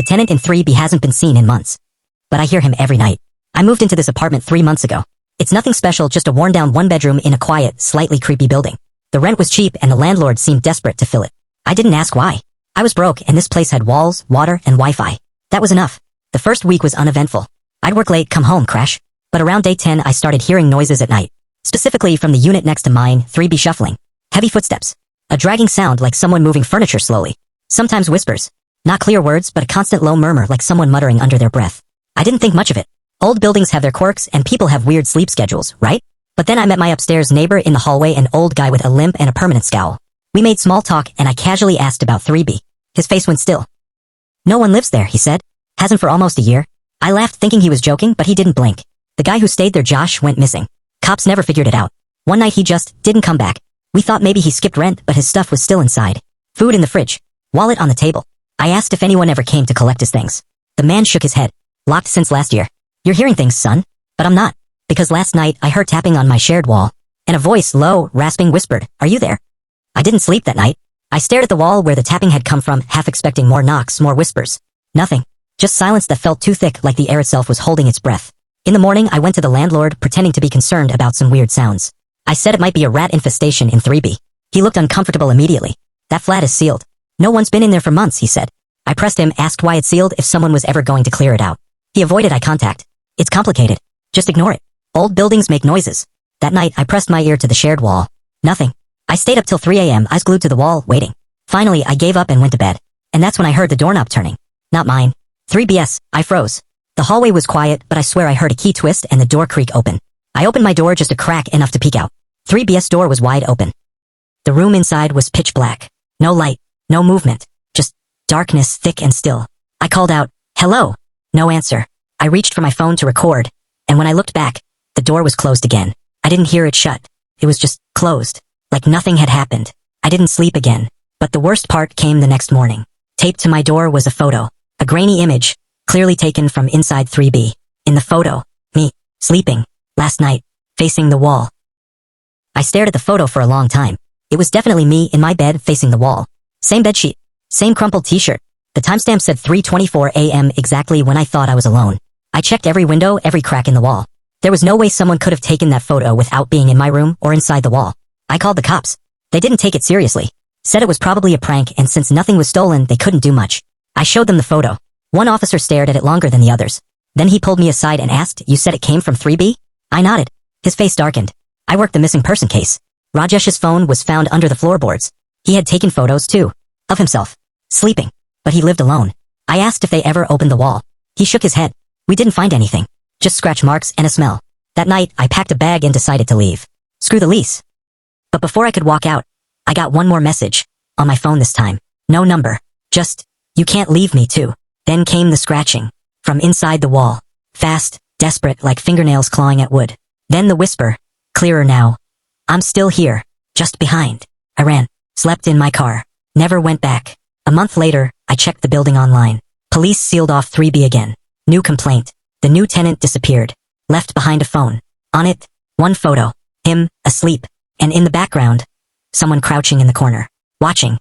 The tenant in 3B hasn't been seen in months. But I hear him every night. I moved into this apartment 3 months ago. It's nothing special, just a worn-down one-bedroom in a quiet, slightly creepy building. The rent was cheap and the landlord seemed desperate to fill it. I didn't ask why. I was broke and this place had walls, water, and Wi-Fi. That was enough. The first week was uneventful. I'd work late, come home, crash. But around day 10 I started hearing noises at night. Specifically from the unit next to mine, 3B shuffling. Heavy footsteps. A dragging sound like someone moving furniture slowly. Sometimes whispers. Not clear words, but a constant low murmur like someone muttering under their breath. I didn't think much of it. Old buildings have their quirks and people have weird sleep schedules, right? But then I met my upstairs neighbor in the hallway, an old guy with a limp and a permanent scowl. We made small talk and I casually asked about 3B. His face went still. No one lives there, he said. Hasn't for almost a year. I laughed thinking he was joking, but he didn't blink. The guy who stayed there, Josh, went missing. Cops never figured it out. One night he just didn't come back. We thought maybe he skipped rent, but his stuff was still inside. Food in the fridge. Wallet on the table. I asked if anyone ever came to collect his things. The man shook his head. Locked since last year. You're hearing things, son. But I'm not. Because last night I heard tapping on my shared wall. And a voice, low, rasping, whispered, "Are you there?" I didn't sleep that night. I stared at the wall where the tapping had come from, half expecting more knocks, more whispers. Nothing. Just silence that felt too thick, like the air itself was holding its breath. In the morning I went to the landlord, pretending to be concerned about some weird sounds. I said it might be a rat infestation in 3B. He looked uncomfortable immediately. That flat is sealed. No one's been in there for months, he said. I pressed him, asked why it's sealed, if someone was ever going to clear it out. He avoided eye contact. It's complicated. Just ignore it. Old buildings make noises. That night, I pressed my ear to the shared wall. Nothing. I stayed up till 3 a.m., eyes glued to the wall, waiting. Finally, I gave up and went to bed. And that's when I heard the doorknob turning. Not mine. 3BS. I froze. The hallway was quiet, but I swear I heard a key twist and the door creak open. I opened my door just a crack enough to peek out. 3BS door was wide open. The room inside was pitch black. No light. No movement. Just darkness, thick and still. I called out, "Hello." No answer. I reached for my phone to record, and when I looked back, the door was closed again. I didn't hear it shut. It was just closed, like nothing had happened. I didn't sleep again. But the worst part came the next morning. Taped to my door was a photo, a grainy image, clearly taken from inside 3B. In the photo, me, sleeping, last night, facing the wall. I stared at the photo for a long time. It was definitely me in my bed facing the wall. Same bedsheet, same crumpled t-shirt. The timestamp said 3:24 a.m. exactly when I thought I was alone. I checked every window, every crack in the wall. There was no way someone could have taken that photo without being in my room or inside the wall. I called the cops. They didn't take it seriously. Said it was probably a prank, and since nothing was stolen, they couldn't do much. I showed them the photo. One officer stared at it longer than the others. Then he pulled me aside and asked, "You said it came from 3B?" I nodded. His face darkened. I worked the missing person case. Rajesh's phone was found under the floorboards. He had taken photos, too. Of himself. Sleeping. But he lived alone. I asked if they ever opened the wall. He shook his head. We didn't find anything. Just scratch marks and a smell. That night, I packed a bag and decided to leave. Screw the lease. But before I could walk out, I got one more message. On my phone this time. No number. Just, "You can't leave me too." Then came the scratching. From inside the wall. Fast, desperate, like fingernails clawing at wood. Then the whisper. Clearer now. "I'm still here. Just behind." I ran. Slept in my car. Never went back. A month later, I checked the building online. Police sealed off 3B again. New complaint. The new tenant disappeared. Left behind a phone. On it, one photo. Him, asleep. And in the background, someone crouching in the corner. Watching.